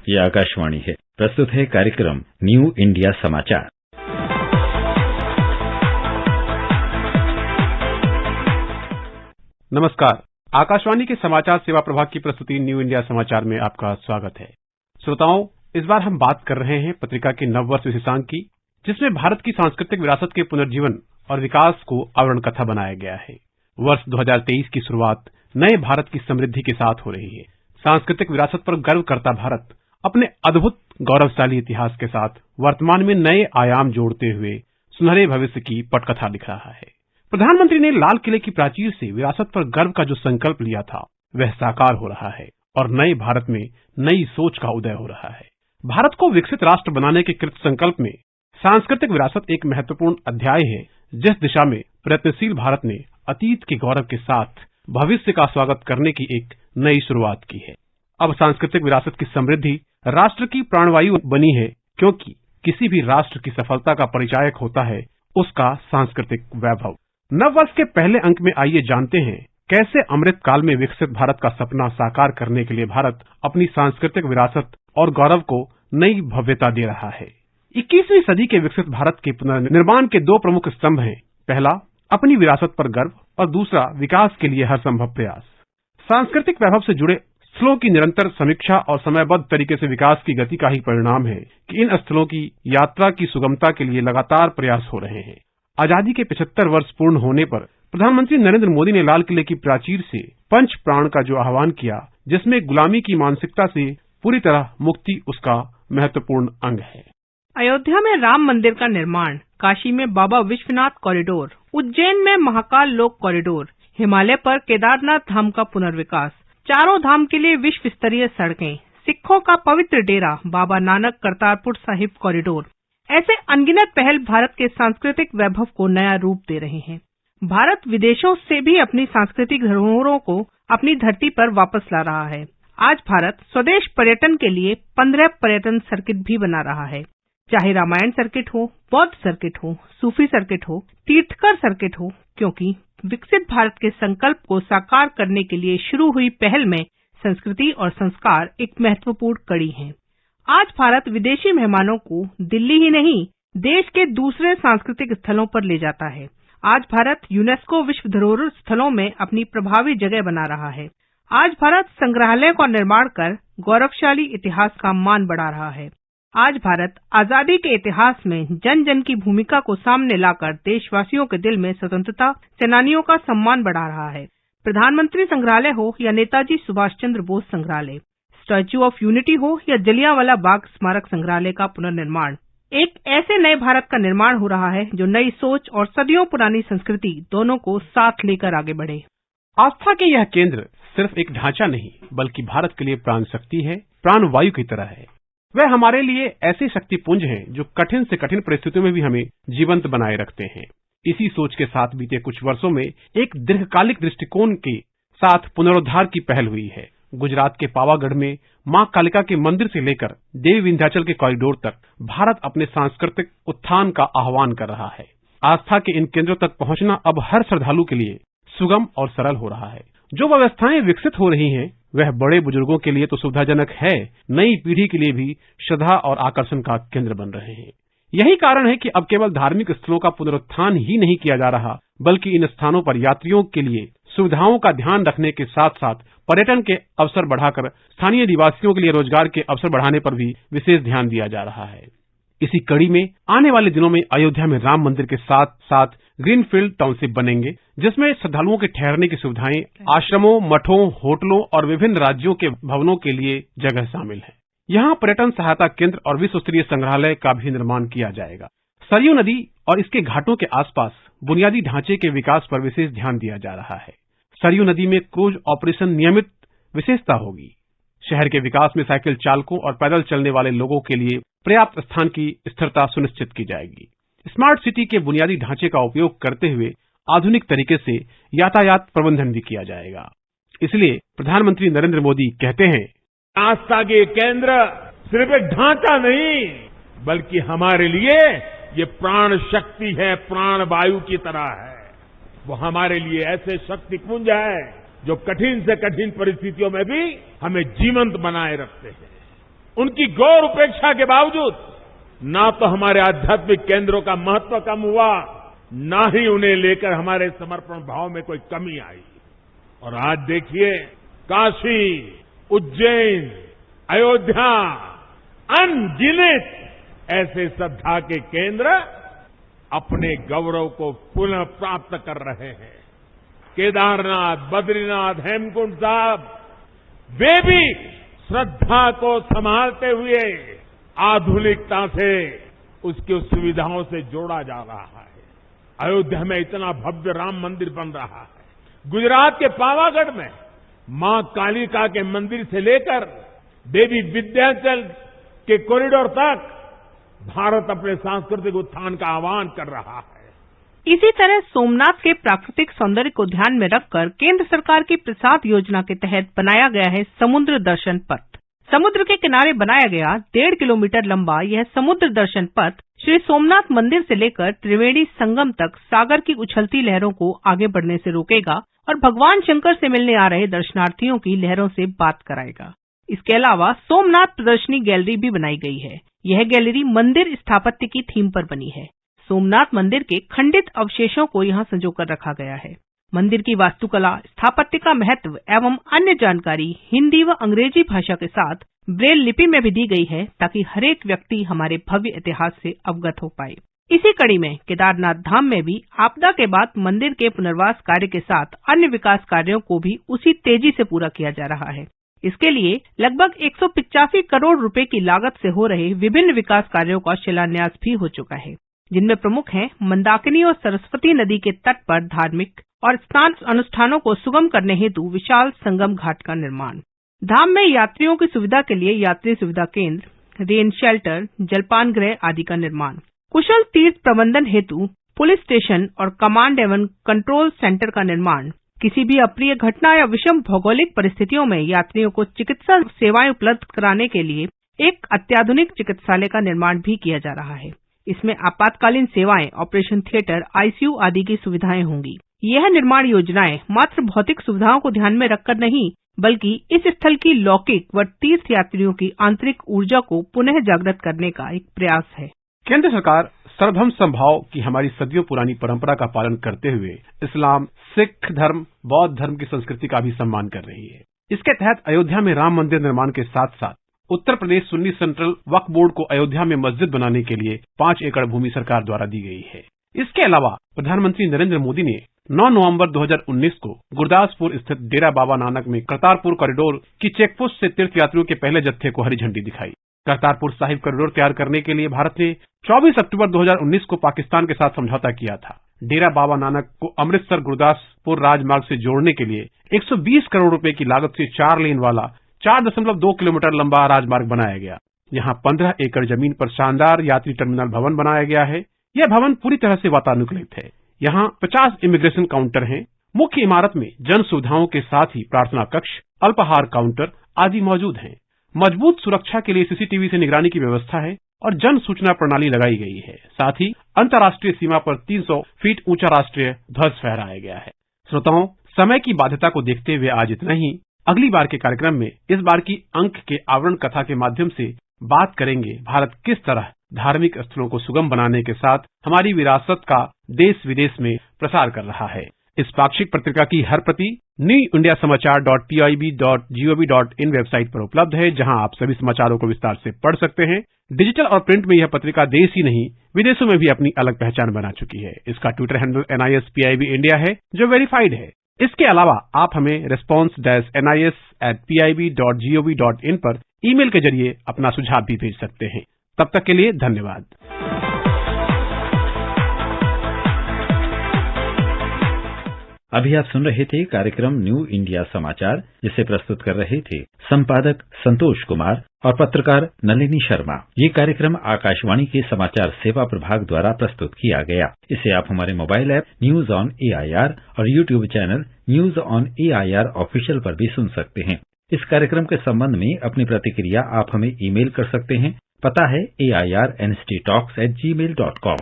ये आकाशवाणी है। प्रस्तुत है कार्यक्रम न्यू इंडिया समाचार। नमस्कार, आकाशवाणी के समाचार सेवा प्रभाग की प्रस्तुति न्यू इंडिया समाचार में आपका स्वागत है। श्रोताओं, इस बार हम बात कर रहे हैं पत्रिका के नववर्ष विशेषांक की, जिसमें भारत की सांस्कृतिक विरासत के पुनर्जीवन और विकास को आवरण कथा बनाया गया है। वर्ष 2023 की शुरुआत नए भारत की समृद्धि के साथ हो रही है। सांस्कृतिक विरासत पर गर्व करता भारत अपने अद्भुत गौरवशाली इतिहास के साथ वर्तमान में नए आयाम जोड़ते हुए सुनहरे भविष्य की पटकथा लिख रहा है। प्रधानमंत्री ने लाल किले की प्राचीर से विरासत पर गर्व का जो संकल्प लिया था, वह साकार हो रहा है और नए भारत में नई सोच का उदय हो रहा है। भारत को विकसित राष्ट्र बनाने के कृत संकल्प में सांस्कृतिक विरासत एक महत्वपूर्ण अध्याय है, जिस दिशा में प्रयत्नशील भारत ने अतीत के गौरव के साथ भविष्य का स्वागत करने की एक नई शुरुआत की है। अब सांस्कृतिक विरासत की समृद्धि राष्ट्र की प्राणवायु बनी है, क्योंकि किसी भी राष्ट्र की सफलता का परिचायक होता है उसका सांस्कृतिक वैभव। नववर्ष के पहले अंक में आइए जानते हैं कैसे अमृत काल में विकसित भारत का सपना साकार करने के लिए भारत अपनी सांस्कृतिक विरासत और गौरव को नई भव्यता दे रहा है। 21वीं सदी के विकसित भारत के पुनर्निर्माण के दो प्रमुख स्तंभ हैं। पहला, अपनी विरासत पर गर्व और दूसरा, विकास के लिए हर संभव प्रयास। सांस्कृतिक वैभव से जुड़े स्थलों की निरंतर समीक्षा और समयबद्ध तरीके से विकास की गति का ही परिणाम है कि इन स्थलों की यात्रा की सुगमता के लिए लगातार प्रयास हो रहे हैं। आजादी के 75 वर्ष पूर्ण होने पर प्रधानमंत्री नरेंद्र मोदी ने लाल किले की प्राचीर से पंच प्राण का जो आह्वान किया, जिसमें गुलामी की मानसिकता से पूरी तरह मुक्ति उसका महत्वपूर्ण अंग है। अयोध्या में राम मंदिर का निर्माण, काशी में बाबा विश्वनाथ कॉरिडोर, उज्जैन में महाकाल लोक कॉरिडोर, हिमालय पर केदारनाथ धाम का पुनर्विकास, चारों धाम के लिए विश्व स्तरीय सड़कें, सिखों का पवित्र डेरा बाबा नानक करतारपुर साहिब कॉरिडोर, ऐसे अनगिनत पहल भारत के सांस्कृतिक वैभव को नया रूप दे रहे हैं। भारत विदेशों से भी अपनी सांस्कृतिक धरोहरों को अपनी धरती पर वापस ला रहा है। आज भारत स्वदेश पर्यटन के लिए 15 पर्यटन सर्किट भी बना रहा है, चाहे रामायण सर्किट हो, बौद्ध सर्किट हो, सूफी सर्किट हो, तीर्थकर सर्किट हो, क्योंकि विकसित भारत के संकल्प को साकार करने के लिए शुरू हुई पहल में संस्कृति और संस्कार एक महत्वपूर्ण कड़ी हैं। आज भारत विदेशी मेहमानों को दिल्ली ही नहीं, देश के दूसरे सांस्कृतिक स्थलों पर ले जाता है। आज भारत यूनेस्को विश्व धरोहर स्थलों में अपनी प्रभावी जगह बना रहा है। आज भारत संग्रहालयों का निर्माण कर गौरवशाली इतिहास का मान बढ़ा रहा है। आज भारत आजादी के इतिहास में जन जन की भूमिका को सामने लाकर देशवासियों के दिल में स्वतंत्रता सेनानियों का सम्मान बढ़ा रहा है। प्रधानमंत्री संग्रहालय हो या नेताजी सुभाष चंद्र बोस संग्रहालय, स्टैच्यू ऑफ यूनिटी हो या जलियांवाला बाग स्मारक संग्रहालय का पुनर्निर्माण, एक ऐसे नए भारत का निर्माण हो रहा है जो नई सोच और सदियों पुरानी संस्कृति दोनों को साथ लेकर आगे बढ़े। आस्था के यह केंद्र सिर्फ एक ढांचा नहीं, बल्कि भारत के लिए प्राण शक्ति है, प्राण वायु की तरह है। वह हमारे लिए ऐसे शक्तिपुंज हैं जो कठिन से कठिन परिस्थितियों में भी हमें जीवंत बनाए रखते हैं। इसी सोच के साथ बीते कुछ वर्षों में एक दीर्घकालिक दृष्टिकोण के साथ पुनरुद्धार की पहल हुई है। गुजरात के पावागढ़ में मां कालिका के मंदिर से लेकर देवी विंध्याचल के कॉरिडोर तक भारत अपने सांस्कृतिक उत्थान का आह्वान कर रहा है। आस्था के इन केंद्रों तक पहुंचना अब हर श्रद्धालु के लिए सुगम और सरल हो रहा है। जो व्यवस्थाएं विकसित हो रही हैं, वह बड़े बुजुर्गों के लिए तो सुविधाजनक है, नई पीढ़ी के लिए भी श्रद्धा और आकर्षण का केंद्र बन रहे हैं। यही कारण है कि अब केवल धार्मिक स्थलों का पुनरुत्थान ही नहीं किया जा रहा, बल्कि इन स्थानों पर यात्रियों के लिए सुविधाओं का ध्यान रखने के साथ साथ पर्यटन के अवसर बढ़ाकर स्थानीय निवासियों के लिए रोजगार के अवसर बढ़ाने पर भी विशेष ध्यान दिया जा रहा है। इसी कड़ी में आने वाले दिनों में अयोध्या में राम मंदिर के साथ साथ ग्रीनफील्ड टाउनशिप बनेंगे, जिसमें श्रद्धालुओं के ठहरने की सुविधाएं आश्रमों, मठों, होटलों और विभिन्न राज्यों के भवनों के लिए जगह शामिल है। यहाँ पर्यटन सहायता केंद्र और विश्व स्तरीय संग्रहालय का भी निर्माण किया जाएगा। सरयू नदी और इसके घाटों के आसपास बुनियादी ढांचे के विकास पर विशेष ध्यान दिया जा रहा है। सरयू नदी में क्रूज ऑपरेशन नियमित विशेषता होगी। शहर के विकास में साइकिल चालकों और पैदल चलने वाले लोगों के लिए पर्याप्त स्थान की स्थिरता सुनिश्चित की जाएगी। स्मार्ट सिटी के बुनियादी ढांचे का उपयोग करते हुए आधुनिक तरीके से यातायात प्रबंधन भी किया जाएगा। इसलिए प्रधानमंत्री नरेंद्र मोदी कहते हैं, आस्था के केंद्र सिर्फ एक ढांचा नहीं, बल्कि हमारे लिए ये प्राण शक्ति है, प्राण वायु की तरह है। वो हमारे लिए ऐसे शक्तिपुंज है जो कठिन से कठिन परिस्थितियों में भी हमें जीवंत बनाए रखते हैं। उनकी गौर उपेक्षा के बावजूद ना तो हमारे आध्यात्मिक केंद्रों का महत्व कम हुआ, ना ही उन्हें लेकर हमारे समर्पण भाव में कोई कमी आई। और आज देखिए, काशी, उज्जैन, अयोध्या, अनगिनत ऐसे श्रद्धा के केंद्र अपने गौरव को पुनः प्राप्त कर रहे हैं। केदारनाथ, बद्रीनाथ, हेमकुंड साहब, वे भी श्रद्धा को संभालते हुए आधुनिकता से उसकी सुविधाओं से जोड़ा जा रहा है। अयोध्या में इतना भव्य राम मंदिर बन रहा है। गुजरात के पावागढ़ में मां कालिका के मंदिर से लेकर देवी विंध्याचल के कॉरिडोर तक भारत अपने सांस्कृतिक उत्थान का आह्वान कर रहा है। इसी तरह सोमनाथ के प्राकृतिक सौंदर्य को ध्यान में रखकर केंद्र सरकार की प्रसाद योजना के तहत बनाया गया है समुद्र दर्शन पथ। समुद्र के किनारे बनाया गया 1.5 किलोमीटर लंबा यह समुद्र दर्शन पथ श्री सोमनाथ मंदिर से लेकर त्रिवेणी संगम तक सागर की उछलती लहरों को आगे बढ़ने से रोकेगा और भगवान शंकर से मिलने आ रहे दर्शनार्थियों की लहरों से बात कराएगा। इसके अलावा सोमनाथ प्रदर्शनी गैलरी भी बनाई गई है। यह गैलरी मंदिर स्थापत्य की थीम पर बनी है। सोमनाथ मंदिर के खंडित अवशेषों को यहाँ संजोकर रखा गया है। मंदिर की वास्तुकला, स्थापत्य का महत्व एवं अन्य जानकारी हिंदी व अंग्रेजी भाषा के साथ ब्रेल लिपि में भी दी गई है ताकि हर एक व्यक्ति हमारे भव्य इतिहास से अवगत हो पाए। इसी कड़ी में केदारनाथ धाम में भी आपदा के बाद मंदिर के पुनर्वास कार्य के साथ अन्य विकास कार्यों को भी उसी तेजी से पूरा किया जा रहा है। इसके लिए लगभग 185 करोड़ रुपए की लागत से हो रहे विभिन्न विकास कार्यों का शिलान्यास भी हो चुका है, जिनमें प्रमुख हैं मंदाकिनी और सरस्वती नदी के तट पर धार्मिक और स्नान अनुष्ठानों को सुगम करने हेतु विशाल संगम घाट का निर्माण, धाम में यात्रियों की सुविधा के लिए यात्री सुविधा केंद्र, रेन शेल्टर, जलपान गृह आदि का निर्माण, कुशल तीर्थ प्रबंधन हेतु पुलिस स्टेशन और कमांड एवं कंट्रोल सेंटर का निर्माण, किसी भी अप्रिय घटना या विषम भौगोलिक परिस्थितियों में यात्रियों को चिकित्सा सेवाएं उपलब्ध कराने के लिए एक अत्याधुनिक चिकित्सालय का निर्माण भी किया जा रहा है। इसमें आपातकालीन सेवाएं, ऑपरेशन थिएटर, आईसीयू आदि की सुविधाएं होंगी। यह निर्माण योजनाएं मात्र भौतिक सुविधाओं को ध्यान में रखकर नहीं, बल्कि इस स्थल की लौकिक व तीर्थ यात्रियों की आंतरिक ऊर्जा को पुनः जागृत करने का एक प्रयास है। केंद्र सरकार सर्वधर्म समभाव की हमारी सदियों पुरानी परंपरा का पालन करते हुए इस्लाम, सिख धर्म, बौद्ध धर्म की संस्कृति का भी सम्मान कर रही है। इसके तहत अयोध्या में राम मंदिर निर्माण के साथ साथ उत्तर प्रदेश सुन्नी सेंट्रल वक्फ बोर्ड को अयोध्या में मस्जिद बनाने के लिए 5 एकड़ भूमि सरकार द्वारा दी गई है। इसके अलावा प्रधानमंत्री नरेंद्र मोदी ने 9 नवंबर 2019 को गुरदासपुर स्थित डेरा बाबा नानक में करतारपुर कॉरिडोर की चेकपोस्ट से तीर्थ यात्रियों के पहले जत्थे को हरी झंडी दिखाई। करतारपुर साहिब कॉरिडोर तैयार करने के लिए भारत ने 24 अक्टूबर 2019 को पाकिस्तान के साथ समझौता किया था। डेरा बाबा नानक को अमृतसर गुरदासपुर राजमार्ग से जोड़ने के लिए 120 करोड़ रुपए की लागत से 4 लेन वाला 4.2 किलोमीटर लंबा राजमार्ग बनाया गया। यहाँ 15 एकड़ जमीन पर शानदार यात्री टर्मिनल भवन बनाया गया है। यह भवन पूरी तरह से वातानुकूलित है। यहाँ 50 इमिग्रेशन काउंटर हैं। मुख्य इमारत में जन सुविधाओं के साथ ही प्रार्थना कक्ष, अल्पाहार काउंटर आदि मौजूद हैं। मजबूत सुरक्षा के लिए सीसीटीवी से निगरानी की व्यवस्था है और जन सूचना प्रणाली लगाई गई है। साथ ही अंतर्राष्ट्रीय सीमा पर 300 फीट ऊंचा राष्ट्रीय ध्वज फहराया गया है। श्रोताओं, समय की बाध्यता को देखते हुए आज इतना ही। अगली बार के कार्यक्रम में इस बार की अंक के आवरण कथा के माध्यम से बात करेंगे भारत किस तरह धार्मिक स्थलों को सुगम बनाने के साथ हमारी विरासत का देश विदेश में प्रसार कर रहा है। इस पाक्षिक पत्रिका की हर प्रति newindiasamaachar.pib.gov.in वेबसाइट पर उपलब्ध है, जहां आप सभी समाचारों को विस्तार से पढ़ सकते हैं। डिजिटल और प्रिंट में यह पत्रिका देश ही नहीं विदेशों में भी अपनी अलग पहचान बना चुकी है। इसका ट्विटर हैंडल NISPIB इंडिया है, जो वेरीफाइड है। इसके अलावा आप हमें response-nis@pib.gov.in पर ईमेल के जरिए अपना सुझाव भी भेज सकते हैं। तब तक के लिए धन्यवाद। अभी आप सुन रहे थे कार्यक्रम न्यू इंडिया समाचार, जिसे प्रस्तुत कर रहे थे संपादक संतोष कुमार और पत्रकार नलिनी शर्मा। ये कार्यक्रम आकाशवाणी के समाचार सेवा प्रभाग द्वारा प्रस्तुत किया गया। इसे आप हमारे mobile app news on AIR और YouTube channel news on AIR official पर भी सुन सकते हैं। इस कार्यक्रम के संबंध में अपनी प्रतिक्रिया आप हमें ईमेल कर सकते हैं। पता है AIRNSTtalks@gmail.com।